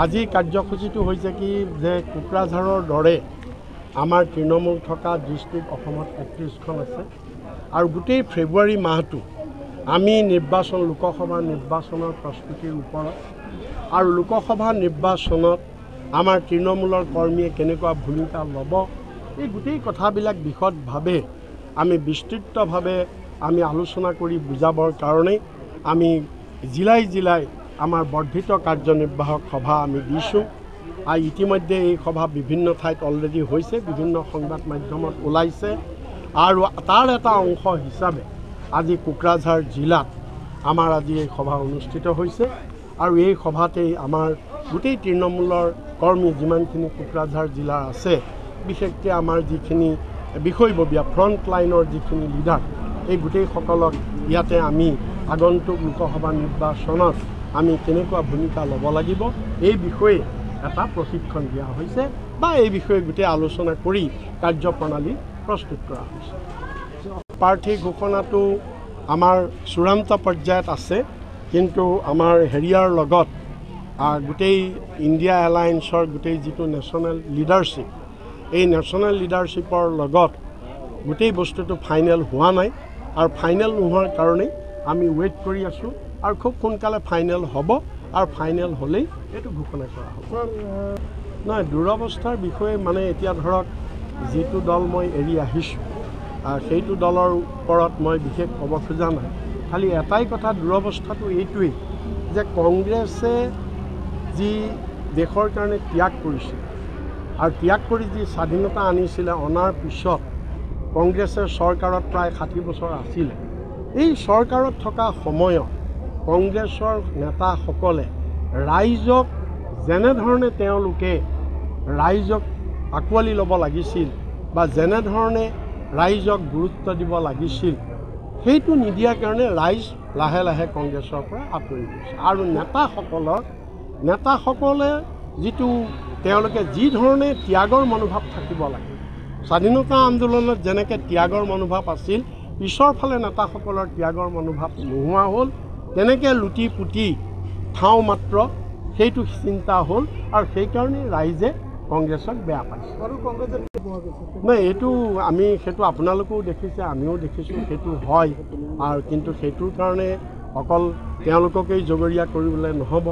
আজি কাৰ্যসূচীটো হৈছে কি যে কোকৰাঝাৰৰ দৰে আমাৰ তৃণমূল থকা ডিষ্ট্ৰিক্ট অসমত 31খন আছে আৰু গোটেই ফেব্ৰুৱাৰী মাহটো আমি নিৰ্বাচন লোকসভা নিৰ্বাচনৰ প্ৰস্তুতিৰ ওপৰত আৰু লোকসভা নিৰ্বাচনত আমাৰ তৃণমূলৰ কৰ্মীয়ে কেনেকুৱা ভূমিকা ল'ব এই গোটেই কথাবিলাক বিশদভাৱে আমি বিস্তৃতভাৱে আমি আলোচনা কৰি বুজাবৰ কাৰণে আমি জিলাই জিলাই আমাৰ বৰ্ধিত কাৰ্যনিৰ্বাহক সভা আমি দিছোঁ আৰু ইতিমধ্যে এই সভা বিভিন্ন ঠাইত অলৰেডি হৈছে বিভিন্ন সংবাদ মাধ্যমত ওলাইছে আৰু তাৰ এটা অংশ হিচাপে আজি কোকৰাঝাৰ জিলাত আমাৰ আজি এই সভা অনুষ্ঠিত হৈছে আৰু এই সভাতেই আমাৰ গোটেই তৃণমূলৰ কৰ্মী যিমানখিনি কোকৰাঝাৰ জিলাৰ আছে বিশেষকৈ আমাৰ যিখিনি বিষয়ববীয়া ফ্ৰণ্ট লাইনৰ যিখিনি লিডাৰ এই গোটেইসকলক ইয়াতে আমি আগন্তুক লোকসভা নিৰ্বাচনত আমি কেনেকুৱা ভূমিকা ল'ব লাগিব এই বিষয়ে এটা প্ৰশিক্ষণ দিয়া হৈছে বা এই বিষয়ে গোটেই আলোচনা কৰি কাৰ্যপ্ৰণালী প্ৰস্তুত কৰা হৈছে প্ৰাৰ্থী ঘোষণাটো আমাৰ চূড়ান্ত পৰ্যায়ত আছে কিন্তু আমাৰ হেৰিয়াৰ লগত গোটেই ইণ্ডিয়া এলায়েন্সৰ গোটেই যিটো নেশ্যনেল লিডাৰশ্বিপ এই নেশ্যনেল লিডাৰশ্বিপৰ লগত গোটেই বস্তুটো ফাইনেল হোৱা নাই আৰু ফাইনেল নোহোৱাৰ কাৰণেই আমি ৱেইট কৰি আছোঁ আৰু খুব সোনকালে ফাইনেল হ'ব আৰু ফাইনেল হ'লেই এইটো ঘোষণা কৰা হ'ব নহয় দুৰৱস্থাৰ বিষয়ে মানে এতিয়া ধৰক যিটো দল মই এৰি আহিছোঁ সেইটো দলৰ ওপৰত মই বিশেষ ক'ব খোজা নাই খালি এটাই কথা দুৰৱস্থাটো এইটোৱেই যে কংগ্ৰেছে যি দেশৰ কাৰণে ত্যাগ কৰিছিল আৰু ত্যাগ কৰি যি স্বাধীনতা আনিছিলে অনাৰ পিছত কংগ্ৰেছে চৰকাৰত প্ৰায় 60 বছৰ আছিলে এই চৰকাৰত থকা সময়ত কংগ্ৰেছৰ নেতাসকলে ৰাইজক যেনেধৰণে তেওঁলোকে ৰাইজক আঁকোৱালি ল'ব লাগিছিল বা যেনেধৰণে ৰাইজক গুৰুত্ব দিব লাগিছিল সেইটো নিদিয়াৰ কাৰণে ৰাইজ লাহে লাহে কংগ্ৰেছৰ পৰা আঁতৰি গৈছে আৰু নেতাসকলে যিটো তেওঁলোকে যি ধৰণে ত্যাগৰ মনোভাৱ থাকিব লাগে স্বাধীনতা আন্দোলনত যেনেকৈ ত্যাগৰ মনোভাৱ আছিল পিছৰ ফালে নেতাসকলৰ ত্যাগৰ মনোভাৱ নোহোৱা হ'ল তেনেকৈ লুটি পুতি খাওঁ মাত্ৰ সেইটো চিন্তা হ'ল আৰু সেইকাৰণে ৰাইজে কংগ্ৰেছক বেয়া পাইছে নাই এইটো আমি সেইটো আপোনালোকেও দেখিছে আমিও দেখিছোঁ সেইটো হয় আৰু কিন্তু সেইটোৰ কাৰণে অকল তেওঁলোককেই জগৰীয়া কৰিবলৈ নহ'ব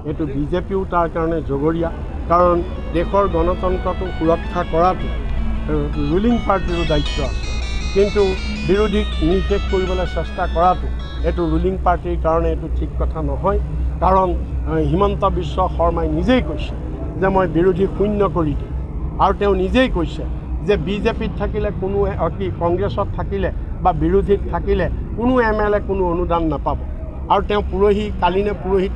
এইটো বিজেপিও তাৰ কাৰণে জগৰীয়া কাৰণ দেশৰ গণতন্ত্ৰটো সুৰক্ষা কৰাটো ৰুলিং পাৰ্টিৰো দায়িত্ব আছে কিন্তু বিৰোধীক নিৰ্দেশ কৰিবলৈ চেষ্টা কৰাটো এইটো ৰুলিং পাৰ্টিৰ কাৰণে এইটো ঠিক কথা নহয় কাৰণ হিমন্ত বিশ্ব শৰ্মাই নিজেই কৈছে যে মই বিৰোধী শূন্য কৰি দিম আৰু তেওঁ নিজেই কৈছে যে বিজেপিত থাকিলে কোনো কংগ্ৰেছত থাকিলে বা বিৰোধীত থাকিলে কোনো MLA কোনো অনুদান নাপাব আৰু তেওঁ কালি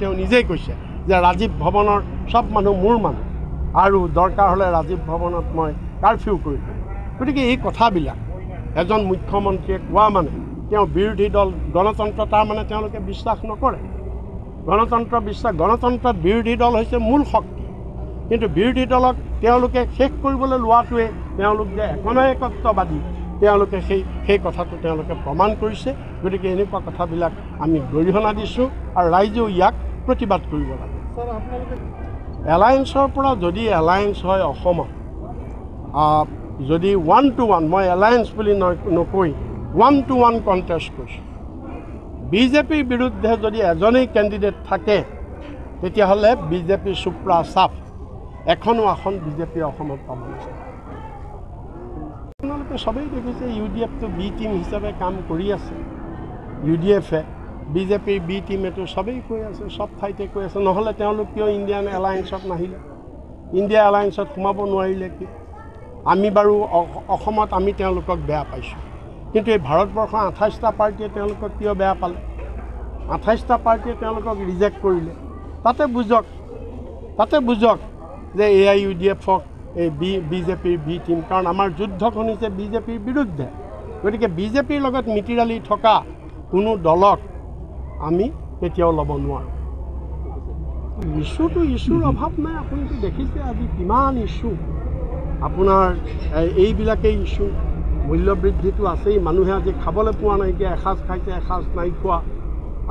তেওঁ নিজেই কৈছে যে ৰাজীৱ ভৱনৰ সব মানুহ মোৰ মানুহ আৰু দৰকাৰ হ'লে ৰাজীৱ ভৱনত মই কাৰফিউ কৰি দিম গতিকে এই কথাবিলাক এজন মুখ্যমন্ত্ৰীয়ে কোৱা মানে তেওঁ বিৰোধী দল গণতন্ত্ৰ তাৰ মানে তেওঁলোকে বিশ্বাস নকৰে গণতন্ত্ৰত বিৰোধী দল হৈছে মূল শক্তি কিন্তু বিৰোধী দলক তেওঁলোকে শেষ কৰিবলৈ লোৱাটোৱে তেওঁলোক যে একনায়কত্ববাদী তেওঁলোকে সেই কথাটো তেওঁলোকে প্ৰমাণ কৰিছে গতিকে এনেকুৱা কথাবিলাক আমি গৰিহণা দিছোঁ আৰু ৰাইজেও ইয়াক প্ৰতিবাদ কৰিব লাগে এলায়েন্সৰ পৰা যদি এলায়েন্স হয় অসমত যদি 1-to-1 মই এলায়েন্স বুলি নকৈ 1-to-1 কণ্টেষ্ট কৰিছোঁ বিজেপিৰ বিৰুদ্ধে যদি এজনেই কেণ্ডিডেট থাকে তেতিয়াহ'লে বিজেপি চুপ্ৰা চাপ এখনো আসন বিজেপি অসমত পাব নালাগে আপোনালোকে সবেই দেখিছে UDFটো বি টিম হিচাপে কাম কৰি আছে UDFে বিজেপিৰ বি টিম এইটো সবেই কৈ আছে সব ঠাইতে কৈ আছে নহ'লে তেওঁলোক কিয় ইণ্ডিয়ান এলায়েন্সত নাহিলে ইণ্ডিয়া এলায়েন্সত সোমাব নোৱাৰিলে কি আমি বাৰু অসমত আমি তেওঁলোকক বেয়া পাইছোঁ কিন্তু এই ভাৰতবৰ্ষৰ 28টা পাৰ্টিয়ে তেওঁলোকক কিয় বেয়া পালে 28টা পাৰ্টিয়ে তেওঁলোকক ৰিজেক্ট কৰিলে তাতে বুজক যে AIUDFক এই বিজেপিৰ বি টিম কাৰণ আমাৰ যুদ্ধখন হৈছে বিজেপিৰ বিৰুদ্ধে গতিকে বিজেপিৰ লগত মিতিৰালি থকা কোনো দলক আমি কেতিয়াও ল'ব নোৱাৰোঁ ইছ্যুৰ অভাৱ নাই আপুনিতো দেখিছে আজি কিমান ইছ্যু আপোনাৰ এইবিলাকেই ইছ্যু মূল্যবৃদ্ধিটো আছেই মানুহে আজি খাবলৈ পোৱা নাইকিয়া এসাঁজ খাইছে এসাঁজ নাই খোৱা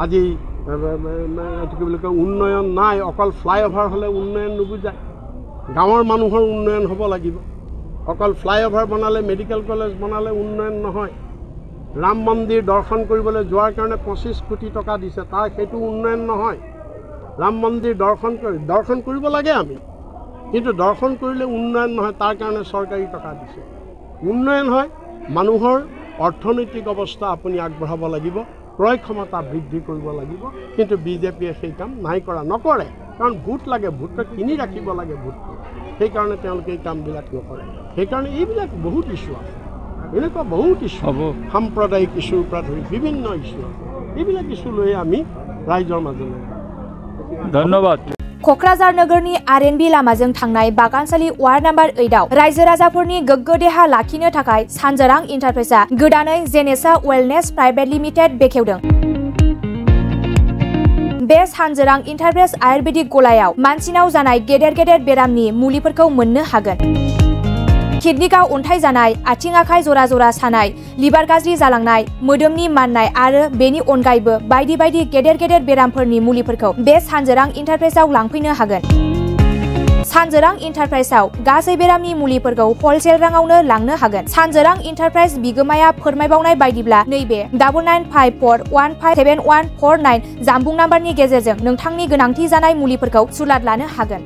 আজি কি বুলি কয় উন্নয়ন নাই, অকল ফ্লাইঅভাৰ হ'লে উন্নয়ন নুবুজায়। গাঁৱৰ মানুহৰ উন্নয়ন হ'ব লাগিব। অকল ফ্লাইঅভাৰ বনালে, মেডিকেল কলেজ বনালে উন্নয়ন নহয়। ৰাম মন্দিৰ দৰ্শন কৰিবলৈ যোৱাৰ কাৰণে 25 কোটি টকা দিছে, তাৰ সেইটো উন্নয়ন নহয়। ৰাম মন্দিৰ দৰ্শন কৰিব লাগে আমি, কিন্তু দৰ্শন কৰিলে উন্নয়ন নহয়, তাৰ কাৰণে চৰকাৰী টকা দিছে। উন্নয়ন হয় মানুহৰ অৰ্থনৈতিক অৱস্থা আপুনি আগবঢ়াব লাগিব, ক্ৰয় ক্ষমতা বৃদ্ধি কৰিব লাগিব, কিন্তু বিজেপিয়ে সেই কাম নাই কৰা, নকৰে। কাৰণ ভোট লাগে, ভোটটো কিনি ৰাখিব লাগে ভোটটো, সেইকাৰণে তেওঁলোকে এই কামবিলাক নকৰে। সেইকাৰণে এইবিলাক বহুত ইছ্যু আছে, এনেকুৱা বহুত ইছ্যু, সাম্প্ৰদায়িক ইছ্যুৰ পৰা ধৰি বিভিন্ন ইছ্যু আছে। এইবিলাক ইছ্যু লৈ আমি ৰাইজৰ মাজলৈ। ধন্যবাদ। क'क्राझार नोगोरनि आर.एन.बी लामाजों थांनाय बागानसालि वार्ड नम्बर 8आव रायजो राजाफोरनि गोग्गो देहा लाखिनो थाखाय सानजोरां इन्टारप्राइजआ गोदानै जेनेसा वेलनेस प्राइभेट लिमिटेड बेखेवदों। बे सानजोरां इन्टारप्राइज आयुर्वेदिक गलायाव मानसिनाव जानाय गेदेर गेदेर बेरामनि मुलिफोरखौ मोननो हागोन। किडनिकाव अन्थाइ जानाय, आथिं आखाइ जरा जरा सानाय, लिभार गाज्रि जालांनाय, मोदोमनि माननाय आरो बेनि अनगायैबो बायदि बायदि गेदेर गेदेर बेरामफोरनि मुलिफोरखौ बे सानजोरां इन्टारप्राइजआव लांफैनो हागोन। सानजोरां इन्टारप्राइजआव गासै बेरामनि मुलिफोरखौ हलसेल राङावनो लांनो हागोन। सानजोरां इन्टारप्राइज बिगोमाया फोरमायबावनाय बायदिब्ला नैबे 9954157149 जानबुं नाम्बारनि गेजेरजों नोंथांनि गोनांथि जानाय मुलिफोरखौ सुलाद लानो हागोन।